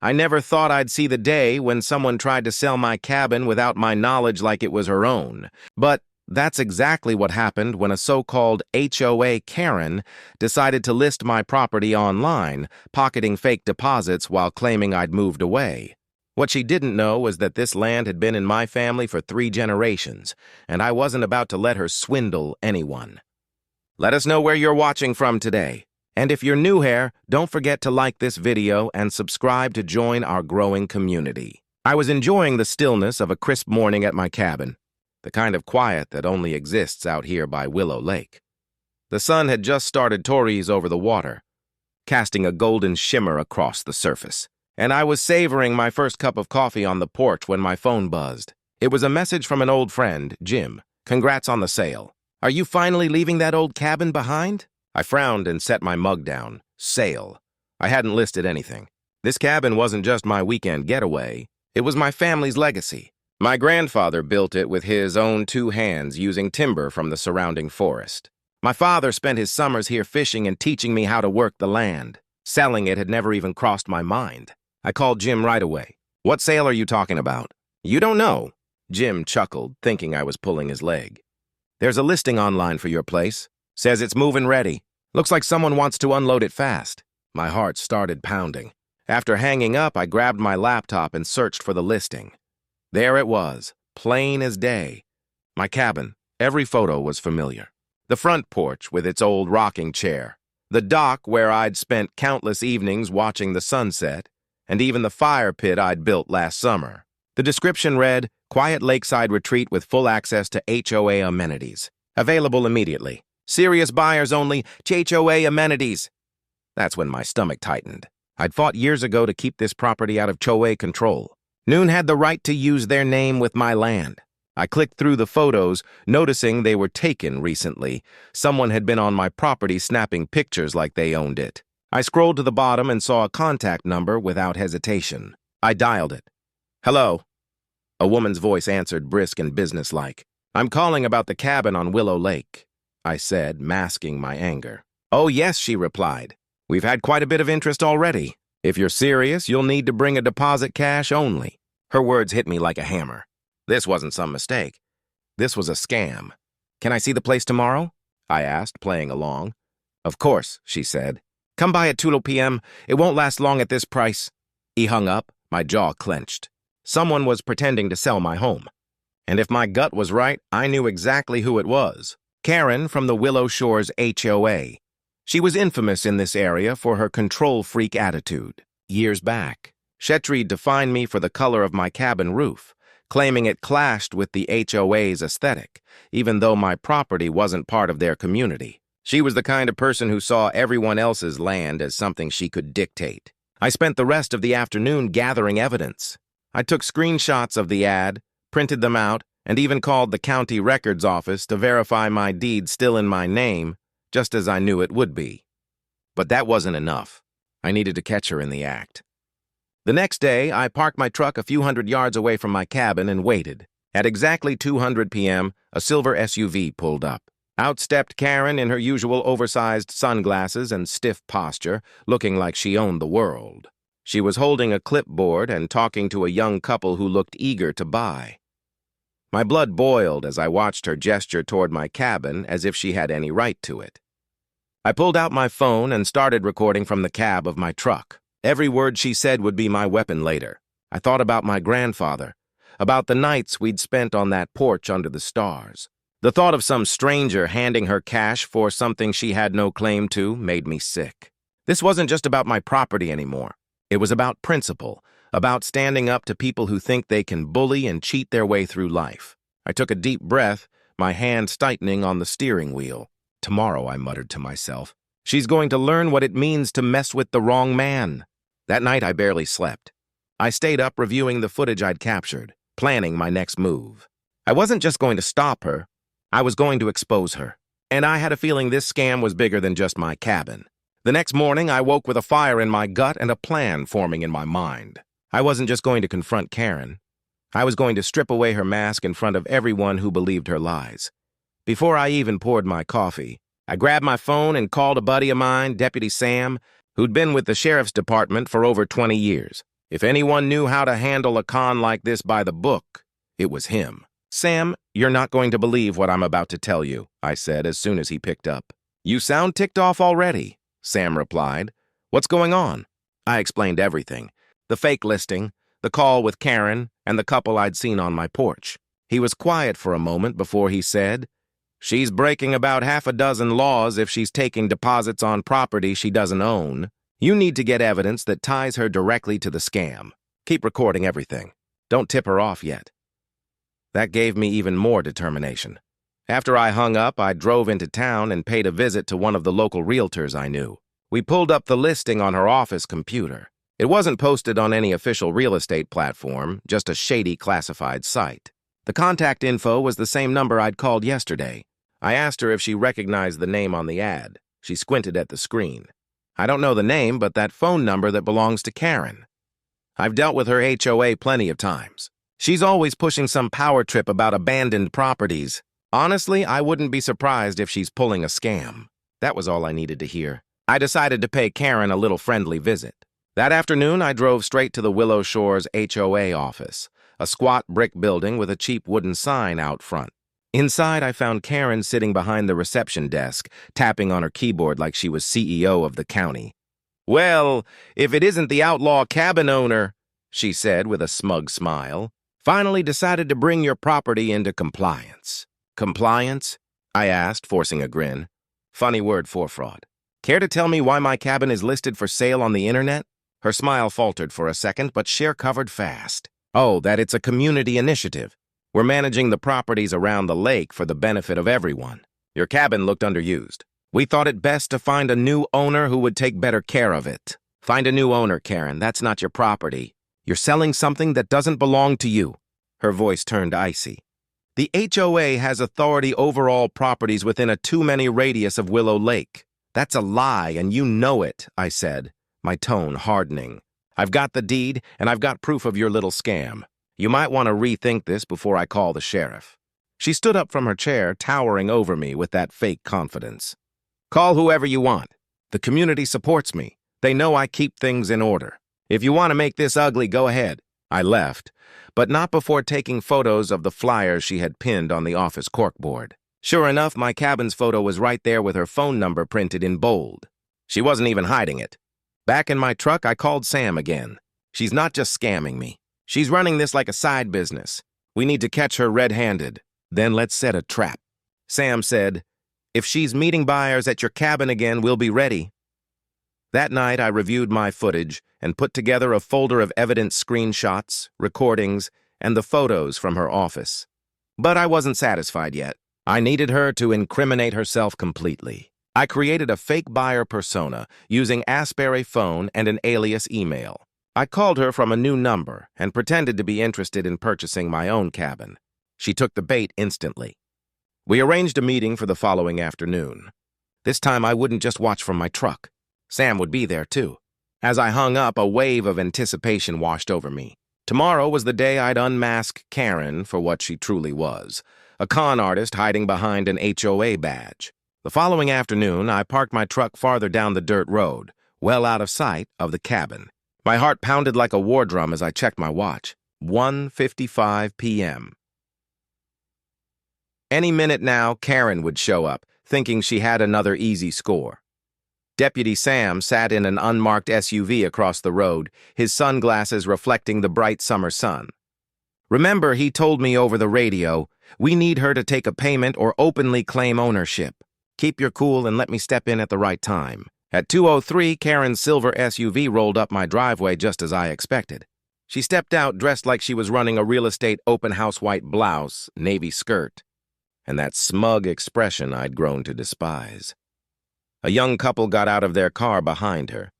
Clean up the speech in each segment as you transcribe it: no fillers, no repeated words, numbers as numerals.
I never thought I'd see the day when someone tried to sell my cabin without my knowledge like it was her own. But that's exactly what happened when a so-called HOA Karen decided to list my property online, pocketing fake deposits while claiming I'd moved away. What she didn't know was that this land had been in my family for 3 generations, and I wasn't about to let her swindle anyone. Let us know where you're watching from today. And if you're new here, don't forget to like this video and subscribe to join our growing community. I was enjoying the stillness of a crisp morning at my cabin, the kind of quiet that only exists out here by Willow Lake. The sun had just started to rise over the water, casting a golden shimmer across the surface. And I was savoring my first cup of coffee on the porch when my phone buzzed. It was a message from an old friend, Jim. Congrats on the sale. Are you finally leaving that old cabin behind? I frowned and set my mug down. Sale. I hadn't listed anything. This cabin wasn't just my weekend getaway. It was my family's legacy. My grandfather built it with his own 2 hands using timber from the surrounding forest. My father spent his summers here fishing and teaching me how to work the land. Selling it had never even crossed my mind. I called Jim right away. What sale are you talking about? You don't know. Jim chuckled, thinking I was pulling his leg. There's a listing online for your place. Says it's move-in ready. Looks like someone wants to unload it fast. My heart started pounding. After hanging up, I grabbed my laptop and searched for the listing. There it was, plain as day. My cabin, every photo was familiar. The front porch with its old rocking chair. The dock where I'd spent countless evenings watching the sunset, and even the fire pit I'd built last summer. The description read, quiet lakeside retreat with full access to HOA amenities. Available immediately. Serious buyers only, HOA amenities. That's when my stomach tightened. I'd fought years ago to keep this property out of HOA control. Noon had the right to use their name with my land. I clicked through the photos, noticing they were taken recently. Someone had been on my property snapping pictures like they owned it. I scrolled to the bottom and saw a contact number without hesitation. I dialed it. Hello. A woman's voice answered, brisk and businesslike. I'm calling about the cabin on Willow Lake, I said, masking my anger. Oh, yes, she replied. We've had quite a bit of interest already. If you're serious, you'll need to bring a deposit cash only. Her words hit me like a hammer. This wasn't some mistake. This was a scam. Can I see the place tomorrow? I asked, playing along. Of course, she said. Come by at 2 p.m. It won't last long at this price. He hung up, my jaw clenched. Someone was pretending to sell my home. And if my gut was right, I knew exactly who it was. Karen from the Willow Shores HOA. She was infamous in this area for her control-freak attitude. Years back, Shetry defined me for the color of my cabin roof, claiming it clashed with the HOA's aesthetic, even though my property wasn't part of their community. She was the kind of person who saw everyone else's land as something she could dictate. I spent the rest of the afternoon gathering evidence. I took screenshots of the ad, printed them out, and even called the county records office to verify my deed still in my name, just as I knew it would be. But that wasn't enough. I needed to catch her in the act. The next day, I parked my truck a few hundred yards away from my cabin and waited. At exactly 2:00 p.m., a silver SUV pulled up. Out stepped Karen in her usual oversized sunglasses and stiff posture, looking like she owned the world. She was holding a clipboard and talking to a young couple who looked eager to buy. My blood boiled as I watched her gesture toward my cabin as if she had any right to it. I pulled out my phone and started recording from the cab of my truck. Every word she said would be my weapon later. I thought about my grandfather, about the nights we'd spent on that porch under the stars. The thought of some stranger handing her cash for something she had no claim to made me sick. This wasn't just about my property anymore. It was about principle, about standing up to people who think they can bully and cheat their way through life. I took a deep breath, my hands tightening on the steering wheel. Tomorrow, I muttered to myself, she's going to learn what it means to mess with the wrong man. That night, I barely slept. I stayed up reviewing the footage I'd captured, planning my next move. I wasn't just going to stop her. I was going to expose her. And I had a feeling this scam was bigger than just my cabin. The next morning, I woke with a fire in my gut and a plan forming in my mind. I wasn't just going to confront Karen. I was going to strip away her mask in front of everyone who believed her lies. Before I even poured my coffee, I grabbed my phone and called a buddy of mine, Deputy Sam, who'd been with the sheriff's department for over 20 years. If anyone knew how to handle a con like this by the book, it was him. "Sam, you're not going to believe what I'm about to tell you," I said as soon as he picked up. "You sound ticked off already," Sam replied. "What's going on?" I explained everything. The fake listing, the call with Karen, and the couple I'd seen on my porch. He was quiet for a moment before he said, "She's breaking about half a dozen laws if she's taking deposits on property she doesn't own. You need to get evidence that ties her directly to the scam. Keep recording everything. Don't tip her off yet." That gave me even more determination. After I hung up, I drove into town and paid a visit to one of the local realtors I knew. We pulled up the listing on her office computer. It wasn't posted on any official real estate platform, just a shady classified site. The contact info was the same number I'd called yesterday. I asked her if she recognized the name on the ad. She squinted at the screen. "I don't know the name, but that phone number that belongs to Karen. I've dealt with her HOA plenty of times. She's always pushing some power trip about abandoned properties. Honestly, I wouldn't be surprised if she's pulling a scam." That was all I needed to hear. I decided to pay Karen a little friendly visit. That afternoon, I drove straight to the Willow Shores HOA office, a squat brick building with a cheap wooden sign out front. Inside, I found Karen sitting behind the reception desk, tapping on her keyboard like she was CEO of the county. "Well, if it isn't the outlaw cabin owner," she said with a smug smile. "Finally decided to bring your property into compliance." "Compliance?" I asked, forcing a grin. "Funny word for fraud. Care to tell me why my cabin is listed for sale on the internet?" Her smile faltered for a second, but she recovered fast. "Oh, that it's a community initiative. We're managing the properties around the lake for the benefit of everyone. Your cabin looked underused. We thought it best to find a new owner who would take better care of it." "Find a new owner, Karen. That's not your property. You're selling something that doesn't belong to you." Her voice turned icy. "The HOA has authority over all properties within a too-many radius of Willow Lake. That's a lie, and you know it," I said, my tone hardening. "I've got the deed, and I've got proof of your little scam. You might want to rethink this before I call the sheriff." She stood up from her chair, towering over me with that fake confidence. "Call whoever you want. The community supports me. They know I keep things in order. If you want to make this ugly, go ahead." I left, but not before taking photos of the flyers she had pinned on the office corkboard. Sure enough, my cabin's photo was right there with her phone number printed in bold. She wasn't even hiding it. Back in my truck, I called Sam again. "She's not just scamming me. She's running this like a side business. We need to catch her red-handed. Then let's set a trap." Sam said, "If she's meeting buyers at your cabin again, we'll be ready." That night, I reviewed my footage and put together a folder of evidence screenshots, recordings, and the photos from her office. But I wasn't satisfied yet. I needed her to incriminate herself completely. I created a fake buyer persona using Asbury phone and an alias email. I called her from a new number and pretended to be interested in purchasing my own cabin. She took the bait instantly. We arranged a meeting for the following afternoon. This time I wouldn't just watch from my truck. Sam would be there too. As I hung up, a wave of anticipation washed over me. Tomorrow was the day I'd unmask Karen for what she truly was, a con artist hiding behind an HOA badge. The following afternoon, I parked my truck farther down the dirt road, well out of sight of the cabin. My heart pounded like a war drum as I checked my watch. 1:55 p.m. Any minute now, Karen would show up, thinking she had another easy score. Deputy Sam sat in an unmarked SUV across the road, his sunglasses reflecting the bright summer sun. "Remember, he told me over the radio, we need her to take a payment or openly claim ownership. Keep your cool and let me step in at the right time." At 2:03, Karen's silver SUV rolled up my driveway just as I expected. She stepped out dressed like she was running a real estate open house, white blouse, navy skirt, and that smug expression I'd grown to despise. A young couple got out of their car behind her,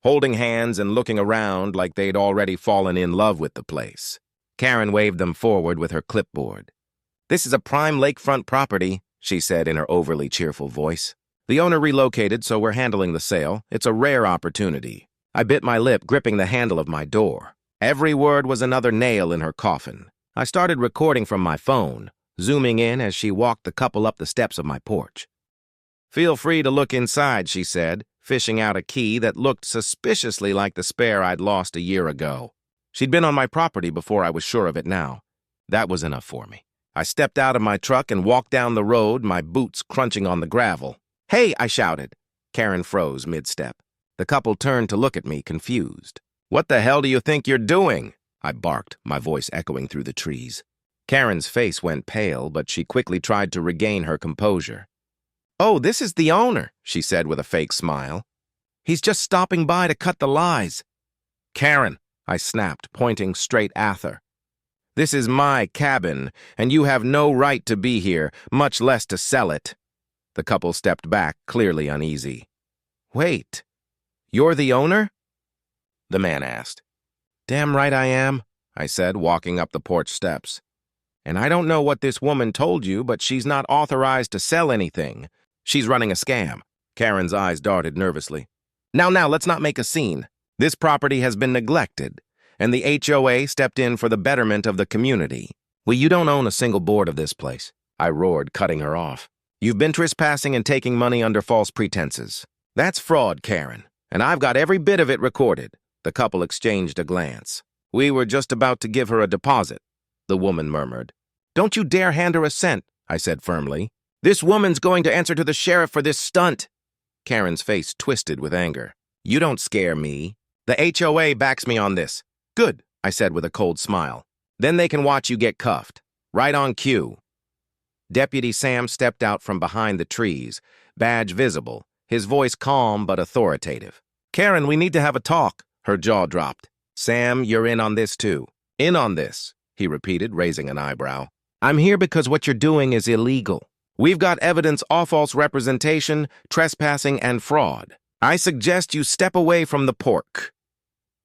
holding hands and looking around like they'd already fallen in love with the place. Karen waved them forward with her clipboard. "This is a prime lakefront property," she said in her overly cheerful voice. "The owner relocated, so we're handling the sale. It's a rare opportunity." I bit my lip, gripping the handle of my door. Every word was another nail in her coffin. I started recording from my phone, zooming in as she walked the couple up the steps of my porch. "Feel free to look inside," she said, fishing out a key that looked suspiciously like the spare I'd lost a year ago. She'd been on my property before I was sure of it now. That was enough for me. I stepped out of my truck and walked down the road, my boots crunching on the gravel. "Hey!" I shouted. Karen froze mid-step. The couple turned to look at me, confused. "What the hell do you think you're doing?" I barked, my voice echoing through the trees. Karen's face went pale, but she quickly tried to regain her composure. "Oh, this is the owner," she said with a fake smile. "He's just stopping by to cut the lies." "Karen," I snapped, pointing straight at her. "This is my cabin, and you have no right to be here, much less to sell it." The couple stepped back, clearly uneasy. "Wait, you're the owner?" the man asked. "Damn right I am," I said, walking up the porch steps. "And I don't know what this woman told you, but she's not authorized to sell anything. She's running a scam." Karen's eyes darted nervously. Now, let's not make a scene. This property has been neglected, and the HOA stepped in for the betterment of the community. Well, you don't own a single board of this place," I roared, cutting her off. "You've been trespassing and taking money under false pretenses. That's fraud, Karen, and I've got every bit of it recorded." The couple exchanged a glance. "We were just about to give her a deposit," the woman murmured. "Don't you dare hand her a cent," I said firmly. "This woman's going to answer to the sheriff for this stunt." Karen's face twisted with anger. "You don't scare me. The HOA backs me on this." "Good," I said with a cold smile. "Then they can watch you get cuffed. Right on cue." Deputy Sam stepped out from behind the trees, badge visible, his voice calm but authoritative. "Karen, we need to have a talk." Her jaw dropped. "Sam, you're in on this too." "In on this," he repeated, raising an eyebrow. "I'm here because what you're doing is illegal. We've got evidence of false representation, trespassing, and fraud. I suggest you step away from the porch."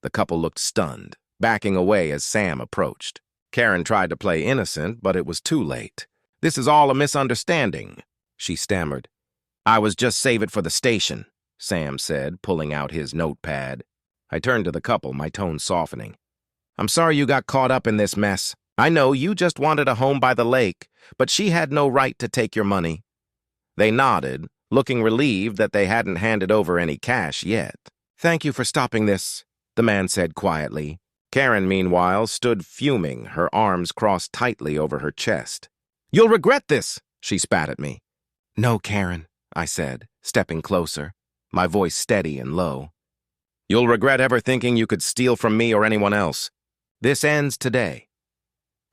The couple looked stunned, backing away as Sam approached. Karen tried to play innocent, but it was too late. "This is all a misunderstanding," she stammered. "I was just save it for the station," Sam said, pulling out his notepad. I turned to the couple, my tone softening. "I'm sorry you got caught up in this mess. I know you just wanted a home by the lake, but she had no right to take your money." They nodded, looking relieved that they hadn't handed over any cash yet. "Thank you for stopping this," the man said quietly. Karen, meanwhile, stood fuming, her arms crossed tightly over her chest. "You'll regret this," she spat at me. "No, Karen," I said, stepping closer, my voice steady and low. "You'll regret ever thinking you could steal from me or anyone else. This ends today."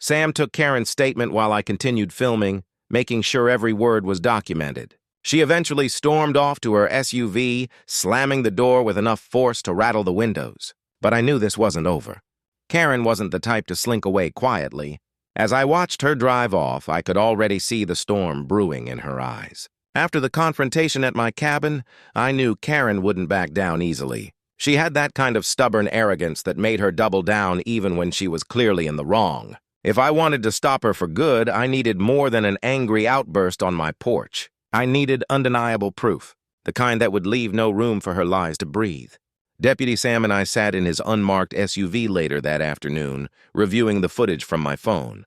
Sam took Karen's statement while I continued filming, making sure every word was documented. She eventually stormed off to her SUV, slamming the door with enough force to rattle the windows. But I knew this wasn't over. Karen wasn't the type to slink away quietly. As I watched her drive off, I could already see the storm brewing in her eyes. After the confrontation at my cabin, I knew Karen wouldn't back down easily. She had that kind of stubborn arrogance that made her double down even when she was clearly in the wrong. If I wanted to stop her for good, I needed more than an angry outburst on my porch. I needed undeniable proof, the kind that would leave no room for her lies to breathe. Deputy Sam and I sat in his unmarked SUV later that afternoon, reviewing the footage from my phone.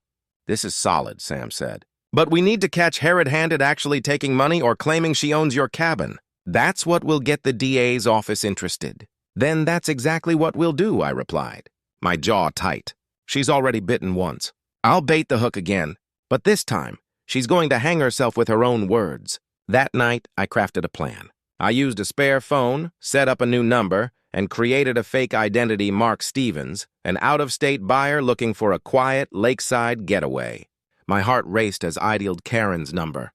"This is solid," Sam said. "But we need to catch Herod-handed actually taking money or claiming she owns your cabin. That's what will get the DA's office interested." "Then that's exactly what we'll do," I replied, my jaw tight. She's already bitten once. I'll bait the hook again, but this time, she's going to hang herself with her own words. That night, I crafted a plan. I used a spare phone, set up a new number, and created a fake identity Mark Stevens, an out-of-state buyer looking for a quiet, lakeside getaway. My heart raced as I dialed Karen's number.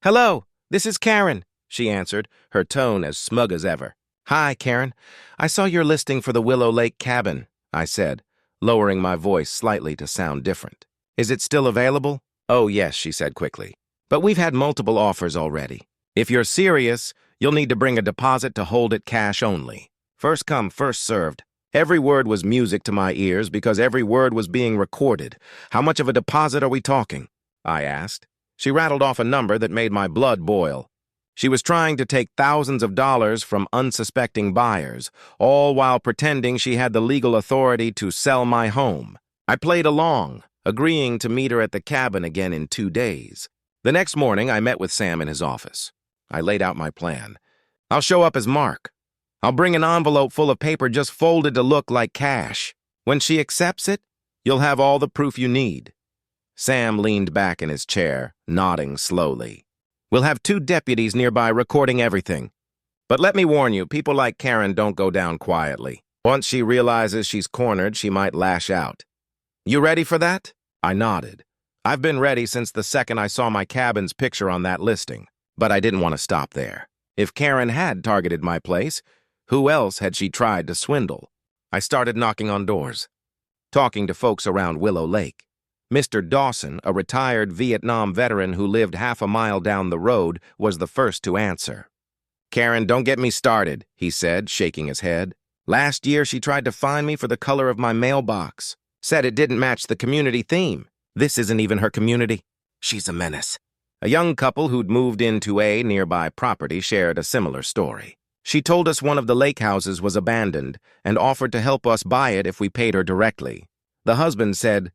"Hello, this is Karen," she answered, her tone as smug as ever. "Hi, Karen. I saw your listing for the Willow Lake cabin," I said, lowering my voice slightly to sound different. "Is it still available?" "Oh, yes," she said quickly. "But we've had multiple offers already. If you're serious, you'll need to bring a deposit to hold it cash only. First come, first served." Every word was music to my ears because every word was being recorded. "How much of a deposit are we talking?" I asked. She rattled off a number that made my blood boil. She was trying to take thousands of dollars from unsuspecting buyers, all while pretending she had the legal authority to sell my home. I played along, agreeing to meet her at the cabin again in 2 days. The next morning, I met with Sam in his office. I laid out my plan. "I'll show up as Mark. I'll bring an envelope full of paper just folded to look like cash." When she accepts it, you'll have all the proof you need." Sam leaned back in his chair, nodding slowly. "We'll have 2 deputies nearby recording everything. But let me warn you, people like Karen don't go down quietly. Once she realizes she's cornered, she might lash out. You ready for that?" I nodded. I've been ready since the second I saw my cabin's picture on that listing, but I didn't want to stop there. If Karen had targeted my place, who else had she tried to swindle? I started knocking on doors, talking to folks around Willow Lake. Mr. Dawson, a retired Vietnam veteran who lived half a mile down the road, was the first to answer. "Karen, don't get me started," he said, shaking his head. "Last year, she tried to fine me for the color of my mailbox. Said it didn't match the community theme. This isn't even her community. She's a menace." A young couple who'd moved into a nearby property shared a similar story. She told us one of the lake houses was abandoned and offered to help us buy it if we paid her directly. The husband said,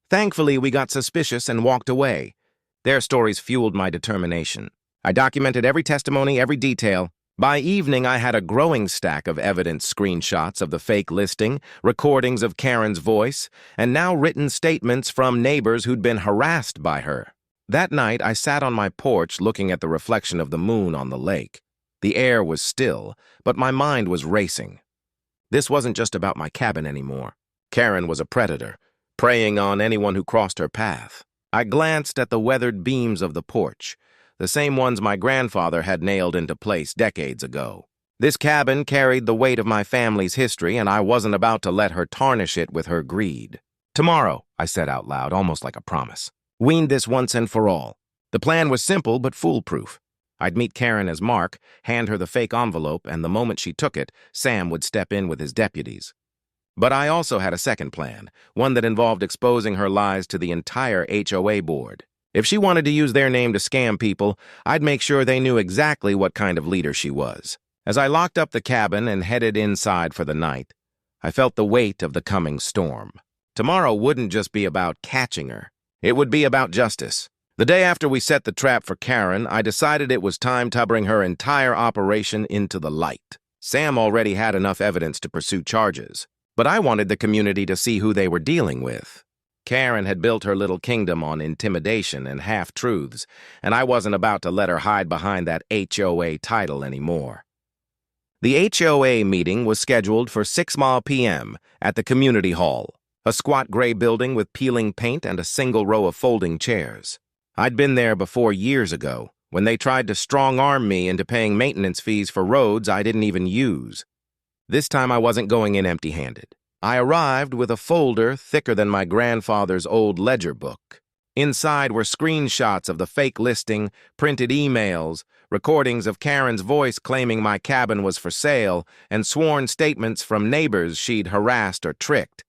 "Thankfully, we got suspicious and walked away." Their stories fueled my determination. I documented every testimony, every detail. By evening, I had a growing stack of evidence, screenshots of the fake listing, recordings of Karen's voice, and now written statements from neighbors who'd been harassed by her. That night, I sat on my porch looking at the reflection of the moon on the lake. The air was still, but my mind was racing. This wasn't just about my cabin anymore. Karen was a predator, preying on anyone who crossed her path. I glanced at the weathered beams of the porch, the same ones my grandfather had nailed into place decades ago. This cabin carried the weight of my family's history, and I wasn't about to let her tarnish it with her greed. "Tomorrow," I said out loud, almost like a promise. "Wean this once and for all." The plan was simple but foolproof. I'd meet Karen as Mark, hand her the fake envelope, and the moment she took it, Sam would step in with his deputies. But I also had a second plan, one that involved exposing her lies to the entire HOA board. If she wanted to use their name to scam people, I'd make sure they knew exactly what kind of leader she was. As I locked up the cabin and headed inside for the night, I felt the weight of the coming storm. Tomorrow wouldn't just be about catching her. It would be about justice. The day after we set the trap for Karen, I decided it was time to bring her entire operation into the light. Sam already had enough evidence to pursue charges, but I wanted the community to see who they were dealing with. Karen had built her little kingdom on intimidation and half-truths, and I wasn't about to let her hide behind that HOA title anymore. The HOA meeting was scheduled for 6 p.m. at the community hall, a squat gray building with peeling paint and a single row of folding chairs. I'd been there before years ago, when they tried to strong-arm me into paying maintenance fees for roads I didn't even use. This time I wasn't going in empty-handed. I arrived with a folder thicker than my grandfather's old ledger book. Inside were screenshots of the fake listing, printed emails, recordings of Karen's voice claiming my cabin was for sale, and sworn statements from neighbors she'd harassed or tricked.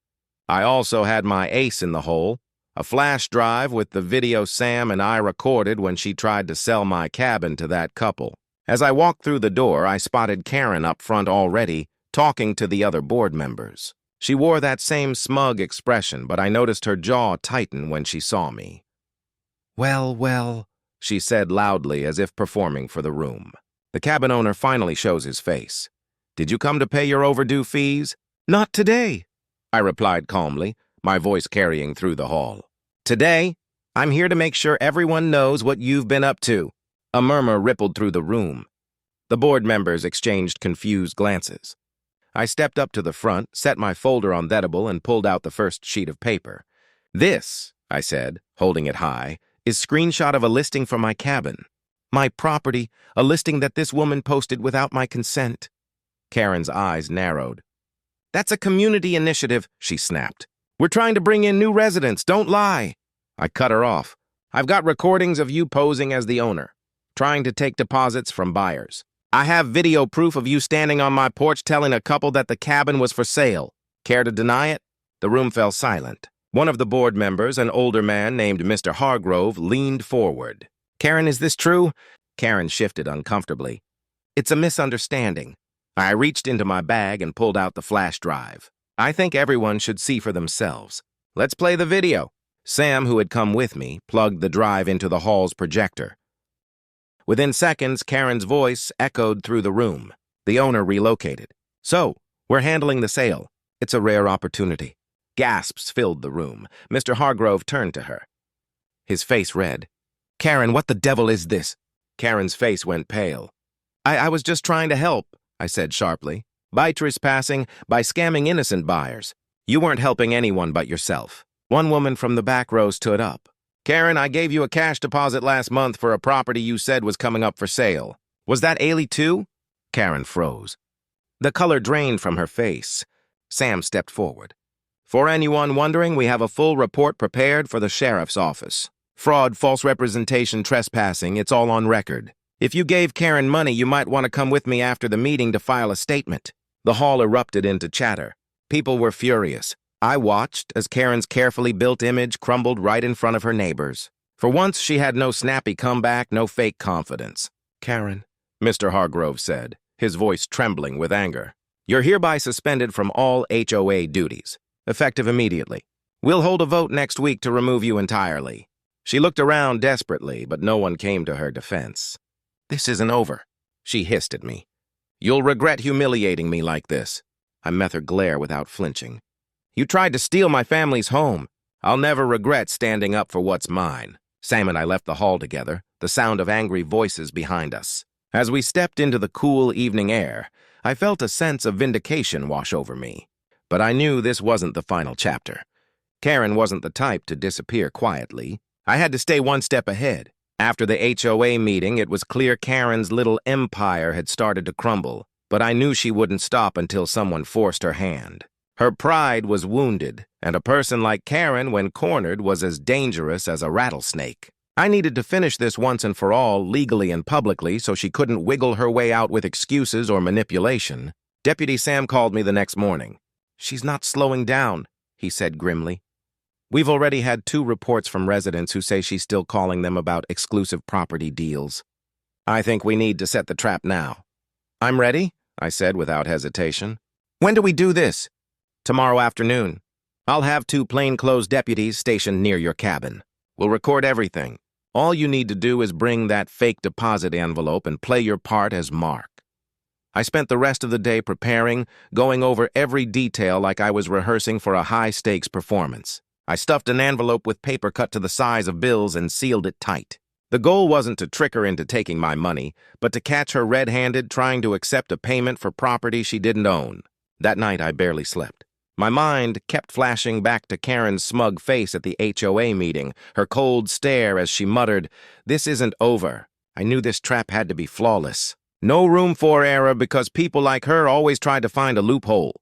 I also had my ace in the hole, a flash drive with the video Sam and I recorded when she tried to sell my cabin to that couple. As I walked through the door, I spotted Karen up front already, talking to the other board members. She wore that same smug expression, but I noticed her jaw tighten when she saw me. Well, she said loudly as if performing for the room. The cabin owner finally shows his face. "Did you come to pay your overdue fees?" "Not today," I replied calmly, my voice carrying through the hall. "Today, I'm here to make sure everyone knows what you've been up to." A murmur rippled through the room. The board members exchanged confused glances. I stepped up to the front, set my folder on the table, and pulled out the first sheet of paper. "This," I said, holding it high, "is screenshot of a listing for my cabin. My property, a listing that this woman posted without my consent." Karen's eyes narrowed. "That's a community initiative," she snapped. "We're trying to bring in new residents, don't lie." I cut her off. "I've got recordings of you posing as the owner, trying to take deposits from buyers. I have video proof of you standing on my porch telling a couple that the cabin was for sale. Care to deny it?" The room fell silent. One of the board members, an older man named Mr. Hargrove, leaned forward. "Karen, is this true?" Karen shifted uncomfortably. "It's a misunderstanding." I reached into my bag and pulled out the flash drive. "I think everyone should see for themselves. Let's play the video." Sam, who had come with me, plugged the drive into the hall's projector. Within seconds, Karen's voice echoed through the room. The owner relocated. "So, we're handling the sale. It's a rare opportunity. Gasps filled the room. Mr. Hargrove turned to her. His face red. "Karen, what the devil is this?" Karen's face went pale. I was just trying to help," I said sharply. "By trespassing, by scamming innocent buyers. You weren't helping anyone but yourself." One woman from the back row stood up. "Karen, I gave you a cash deposit last month for a property you said was coming up for sale. Was that Ailey too?" Karen froze. The color drained from her face. Sam stepped forward. "For anyone wondering, we have a full report prepared for the sheriff's office. Fraud, false representation, trespassing, it's all on record. If you gave Karen money, you might want to come with me after the meeting to file a statement." The hall erupted into chatter. People were furious. I watched as Karen's carefully built image crumbled right in front of her neighbors. For once, she had no snappy comeback, no fake confidence. "Karen," Mr. Hargrove said, his voice trembling with anger, "you're hereby suspended from all HOA duties, effective immediately. We'll hold a vote next week to remove you entirely." She looked around desperately, but no one came to her defense. "This isn't over," she hissed at me. "You'll regret humiliating me like this." I met her glare without flinching. "You tried to steal my family's home. I'll never regret standing up for what's mine." Sam and I left the hall together, the sound of angry voices behind us. As we stepped into the cool evening air, I felt a sense of vindication wash over me. But I knew this wasn't the final chapter. Karen wasn't the type to disappear quietly. I had to stay one step ahead. After the HOA meeting, it was clear Karen's little empire had started to crumble, but I knew she wouldn't stop until someone forced her hand. Her pride was wounded, and a person like Karen, when cornered, was as dangerous as a rattlesnake. I needed to finish this once and for all, legally and publicly, so she couldn't wiggle her way out with excuses or manipulation. Deputy Sam called me the next morning. "She's not slowing down," he said grimly. "We've already had 2 reports from residents who say she's still calling them about exclusive property deals. I think we need to set the trap now." "I'm ready," I said without hesitation. "When do we do this?" "Tomorrow afternoon. I'll have 2 plainclothes deputies stationed near your cabin. We'll record everything. All you need to do is bring that fake deposit envelope and play your part as Mark." I spent the rest of the day preparing, going over every detail like I was rehearsing for a high-stakes performance. I stuffed an envelope with paper cut to the size of bills and sealed it tight. The goal wasn't to trick her into taking my money, but to catch her red-handed trying to accept a payment for property she didn't own. That night, I barely slept. My mind kept flashing back to Karen's smug face at the HOA meeting, her cold stare as she muttered, "This isn't over." I knew this trap had to be flawless. No room for error because people like her always tried to find a loophole.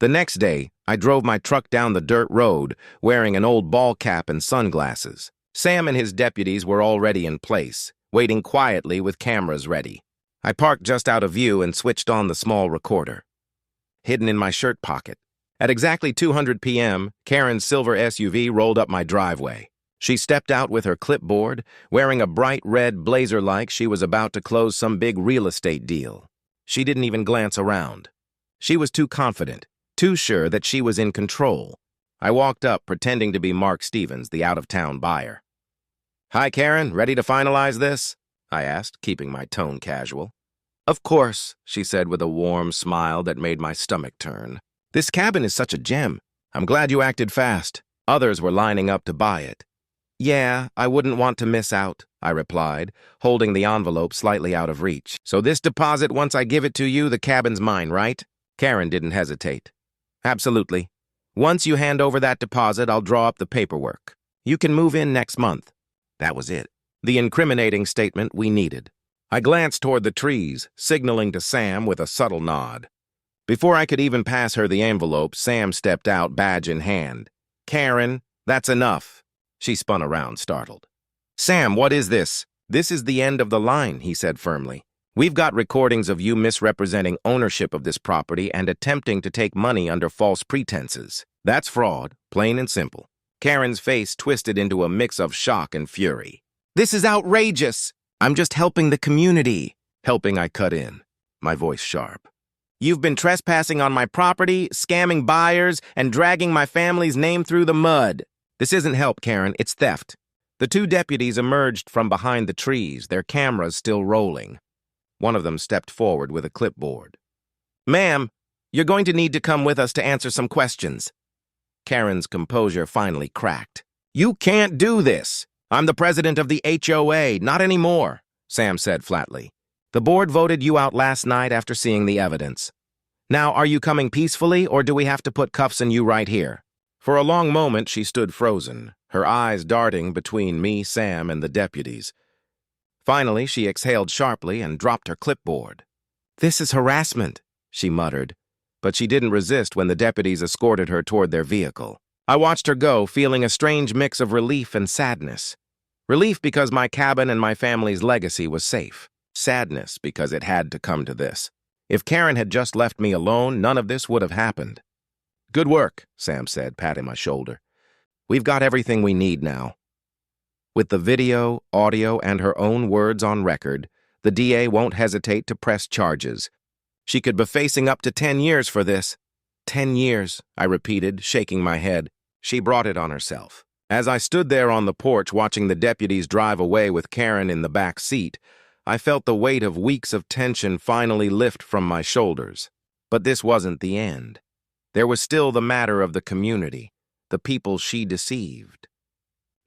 The next day, I drove my truck down the dirt road, wearing an old ball cap and sunglasses. Sam and his deputies were already in place, waiting quietly with cameras ready. I parked just out of view and switched on the small recorder. Hidden in my shirt pocket. At exactly 200 p.m., Karen's silver SUV rolled up my driveway. She stepped out with her clipboard, wearing a bright red blazer like she was about to close some big real estate deal. She didn't even glance around. She was too confident, too sure that she was in control. I walked up, pretending to be Mark Stevens, the out-of-town buyer. "Hi, Karen, ready to finalize this?" I asked, keeping my tone casual. "Of course," she said with a warm smile that made my stomach turn. "This cabin is such a gem. I'm glad you acted fast. Others were lining up to buy it." "Yeah, I wouldn't want to miss out," I replied, holding the envelope slightly out of reach. "So this deposit, once I give it to you, the cabin's mine, right?" Karen didn't hesitate. "Absolutely. Once you hand over that deposit, I'll draw up the paperwork. You can move in next month." That was it. The incriminating statement we needed. I glanced toward the trees, signaling to Sam with a subtle nod. Before I could even pass her the envelope, Sam stepped out, badge in hand. "Karen, that's enough." She spun around, startled. "Sam, what is this?" "This is the end of the line," he said firmly. "We've got recordings of you misrepresenting ownership of this property and attempting to take money under false pretenses. That's fraud, plain and simple." Karen's face twisted into a mix of shock and fury. "This is outrageous." "I'm just helping the community." Helping, I cut in, my voice sharp. "You've been trespassing on my property, scamming buyers, and dragging my family's name through the mud. This isn't help, Karen, it's theft." The 2 deputies emerged from behind the trees, their cameras still rolling. One of them stepped forward with a clipboard. "Ma'am, you're going to need to come with us to answer some questions." Karen's composure finally cracked. "You can't do this! I'm the president of the HOA, not anymore," Sam said flatly. "The board voted you out last night after seeing the evidence. Now, are you coming peacefully, or do we have to put cuffs on you right here?" For a long moment, she stood frozen, her eyes darting between me, Sam, and the deputies. Finally, she exhaled sharply and dropped her clipboard. "This is harassment," she muttered, but she didn't resist when the deputies escorted her toward their vehicle. I watched her go, feeling a strange mix of relief and sadness. Relief because my cabin and my family's legacy was safe. Sadness because it had to come to this. If Karen had just left me alone, none of this would have happened. "Good work," Sam said, patting my shoulder. "We've got everything we need now." With the video, audio, and her own words on record, the DA won't hesitate to press charges. She could be facing up to 10 years for this. 10 years, I repeated, shaking my head. She brought it on herself. As I stood there on the porch watching the deputies drive away with Karen in the back seat, I felt the weight of weeks of tension finally lift from my shoulders. But this wasn't the end. There was still the matter of the community, the people she deceived.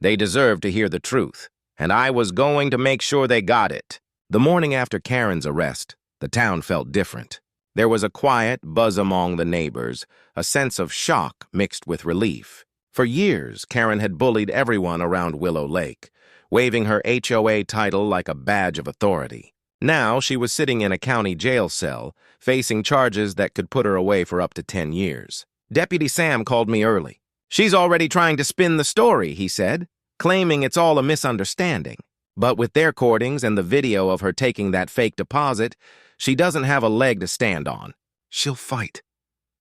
They deserved to hear the truth, and I was going to make sure they got it. The morning after Karen's arrest, the town felt different. There was a quiet buzz among the neighbors, a sense of shock mixed with relief. For years, Karen had bullied everyone around Willow Lake, waving her HOA title like a badge of authority. Now she was sitting in a county jail cell, facing charges that could put her away for up to 10 years. Deputy Sam called me early. "She's already trying to spin the story," he said, claiming it's all a misunderstanding. But with their recordings and the video of her taking that fake deposit, she doesn't have a leg to stand on. "She'll fight,"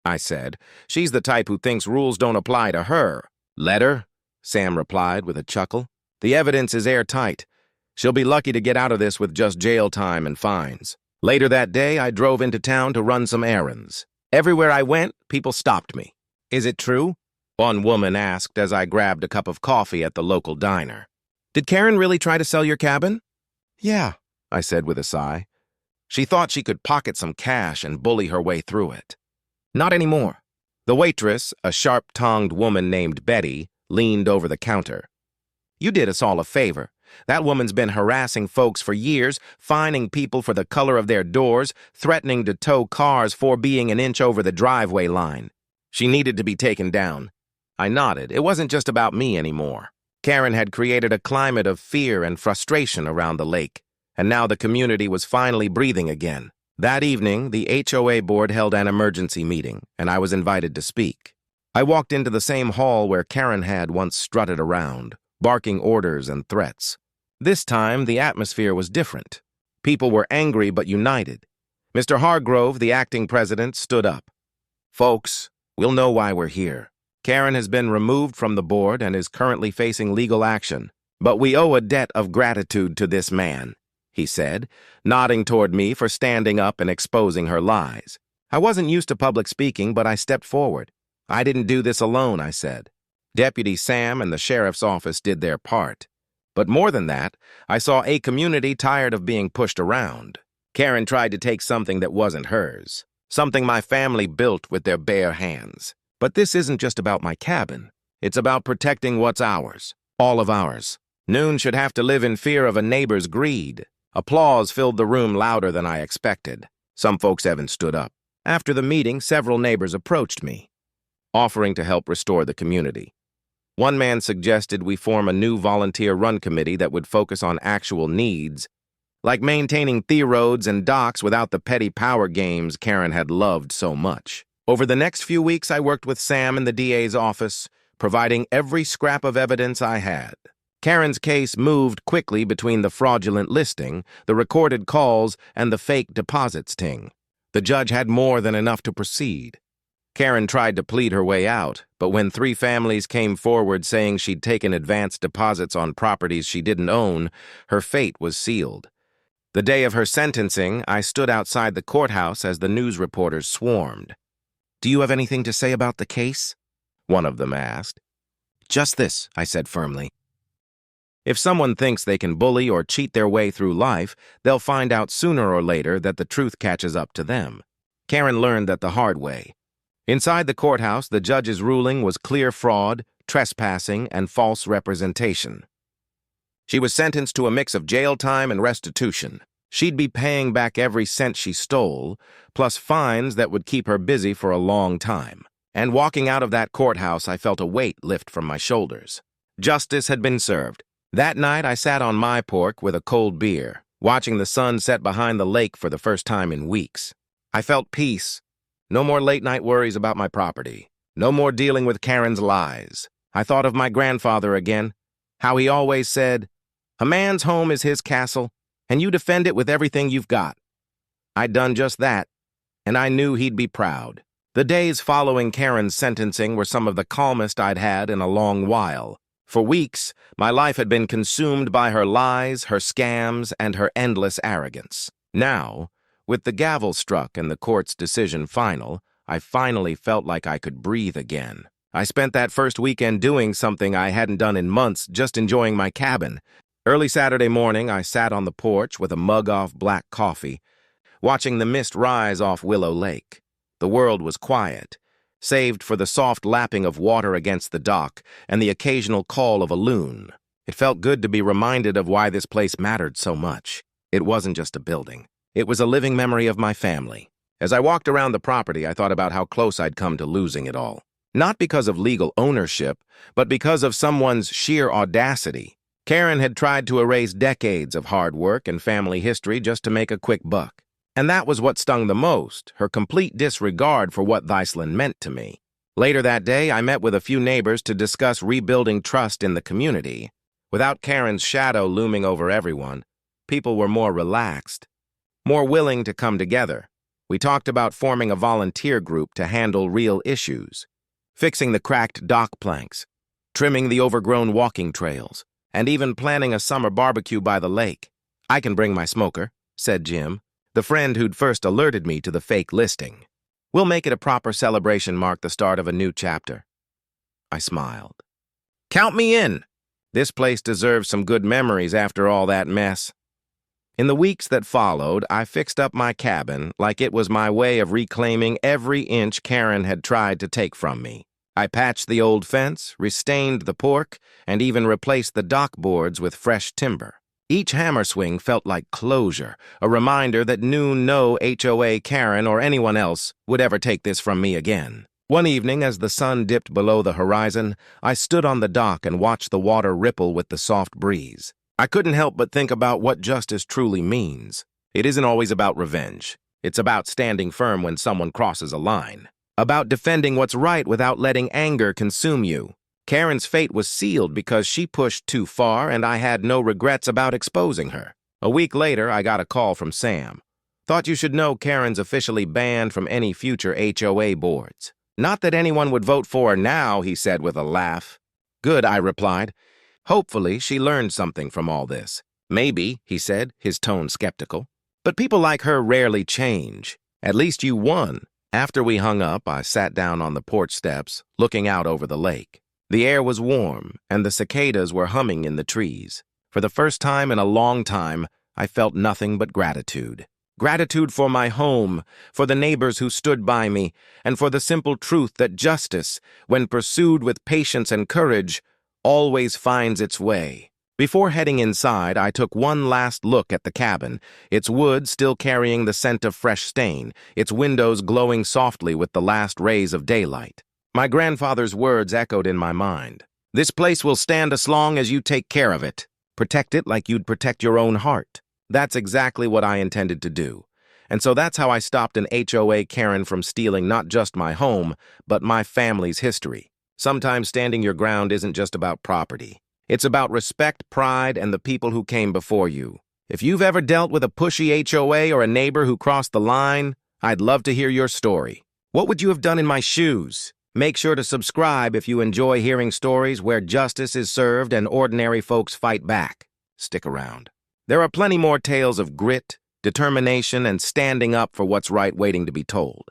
I said. "She's the type who thinks rules don't apply to her." "Let her," Sam replied with a chuckle. "The evidence is airtight. She'll be lucky to get out of this with just jail time and fines." Later that day, I drove into town to run some errands. Everywhere I went, people stopped me. "Is it true?" one woman asked as I grabbed a cup of coffee at the local diner. "Did Karen really try to sell your cabin?" "Yeah," I said with a sigh. "She thought she could pocket some cash and bully her way through it." "Not anymore." The waitress, a sharp-tongued woman named Betty, leaned over the counter. "You did us all a favor. That woman's been harassing folks for years, fining people for the color of their doors, threatening to tow cars for being an inch over the driveway line. She needed to be taken down." I nodded. It wasn't just about me anymore. Karen had created a climate of fear and frustration around the lake, and now the community was finally breathing again. That evening, the HOA board held an emergency meeting, and I was invited to speak. I walked into the same hall where Karen had once strutted around, barking orders and threats. This time, the atmosphere was different. People were angry but united. Mr. Hargrove, the acting president, stood up. "Folks, we'll know why we're here. Karen has been removed from the board and is currently facing legal action. But we owe a debt of gratitude to this man," he said, nodding toward me for standing up and exposing her lies. I wasn't used to public speaking, but I stepped forward. "I didn't do this alone," I said. Deputy Sam and the sheriff's office did their part. But more than that, I saw a community tired of being pushed around. Karen tried to take something that wasn't hers, something my family built with their bare hands. But this isn't just about my cabin. It's about protecting what's ours, all of ours. Noon should have to live in fear of a neighbor's greed. Applause filled the room louder than I expected. Some folks even stood up. After the meeting, several neighbors approached me, offering to help restore the community. One man suggested we form a new volunteer-run committee that would focus on actual needs, like maintaining roads and docks without the petty power games Karen had loved so much. Over the next few weeks, I worked with Sam in the DA's office, providing every scrap of evidence I had. Karen's case moved quickly between the fraudulent listing, the recorded calls, and the fake deposit sting. The judge had more than enough to proceed. Karen tried to plead her way out, but when 3 families came forward saying she'd taken advance deposits on properties she didn't own, her fate was sealed. The day of her sentencing, I stood outside the courthouse as the news reporters swarmed. "Do you have anything to say about the case?" one of them asked. "Just this," I said firmly. If someone thinks they can bully or cheat their way through life, they'll find out sooner or later that the truth catches up to them. Karen learned that the hard way. Inside the courthouse, the judge's ruling was clear fraud, trespassing, and false representation. She was sentenced to a mix of jail time and restitution. She'd be paying back every cent she stole, plus fines that would keep her busy for a long time. And walking out of that courthouse, I felt a weight lift from my shoulders. Justice had been served. That night, I sat on my porch with a cold beer, watching the sun set behind the lake for the first time in weeks. I felt peace. No more late-night worries about my property. No more dealing with Karen's lies. I thought of my grandfather again, how he always said, "A man's home is his castle, and you defend it with everything you've got." I'd done just that, and I knew he'd be proud. The days following Karen's sentencing were some of the calmest I'd had in a long while. For weeks, my life had been consumed by her lies, her scams, and her endless arrogance. Now, with the gavel struck and the court's decision final, I finally felt like I could breathe again. I spent that first weekend doing something I hadn't done in months, just enjoying my cabin. Early Saturday morning, I sat on the porch with a mug of black coffee, watching the mist rise off Willow Lake. The world was quiet, saved for the soft lapping of water against the dock and the occasional call of a loon. It felt good to be reminded of why this place mattered so much. It wasn't just a building. It was a living memory of my family. As I walked around the property, I thought about how close I'd come to losing it all. Not because of legal ownership, but because of someone's sheer audacity. Karen had tried to erase decades of hard work and family history just to make a quick buck. And that was what stung the most, her complete disregard for what Viceland meant to me. Later that day, I met with a few neighbors to discuss rebuilding trust in the community. Without Karen's shadow looming over everyone, people were more relaxed, more willing to come together. We talked about forming a volunteer group to handle real issues, fixing the cracked dock planks, trimming the overgrown walking trails, and even planning a summer barbecue by the lake. "I can bring my smoker," said Jim, the friend who'd first alerted me to the fake listing. "We'll make it a proper celebration, mark the start of a new chapter." I smiled. "Count me in! This place deserves some good memories after all that mess." In the weeks that followed, I fixed up my cabin like it was my way of reclaiming every inch Karen had tried to take from me. I patched the old fence, restained the porch, and even replaced the dock boards with fresh timber. Each hammer swing felt like closure, a reminder that no HOA Karen or anyone else would ever take this from me again. One evening, as the sun dipped below the horizon, I stood on the dock and watched the water ripple with the soft breeze. I couldn't help but think about what justice truly means. It isn't always about revenge. It's about standing firm when someone crosses a line. About defending what's right without letting anger consume you. Karen's fate was sealed because she pushed too far, and I had no regrets about exposing her. A week later, I got a call from Sam. "Thought you should know Karen's officially banned from any future HOA boards." "Not that anyone would vote for her now," he said with a laugh. "Good," I replied. "Hopefully, she learned something from all this." "Maybe," he said, his tone skeptical. "But people like her rarely change. At least you won." After we hung up, I sat down on the porch steps, looking out over the lake. The air was warm, and the cicadas were humming in the trees. For the first time in a long time, I felt nothing but gratitude. Gratitude for my home, for the neighbors who stood by me, and for the simple truth that justice, when pursued with patience and courage, always finds its way. Before heading inside, I took one last look at the cabin, its wood still carrying the scent of fresh stain, its windows glowing softly with the last rays of daylight. My grandfather's words echoed in my mind. "This place will stand as long as you take care of it. Protect it like you'd protect your own heart." That's exactly what I intended to do. And so that's how I stopped an HOA Karen from stealing not just my home, but my family's history. Sometimes standing your ground isn't just about property. It's about respect, pride, and the people who came before you. If you've ever dealt with a pushy HOA or a neighbor who crossed the line, I'd love to hear your story. What would you have done in my shoes? Make sure to subscribe if you enjoy hearing stories where justice is served and ordinary folks fight back. Stick around. There are plenty more tales of grit, determination, and standing up for what's right waiting to be told.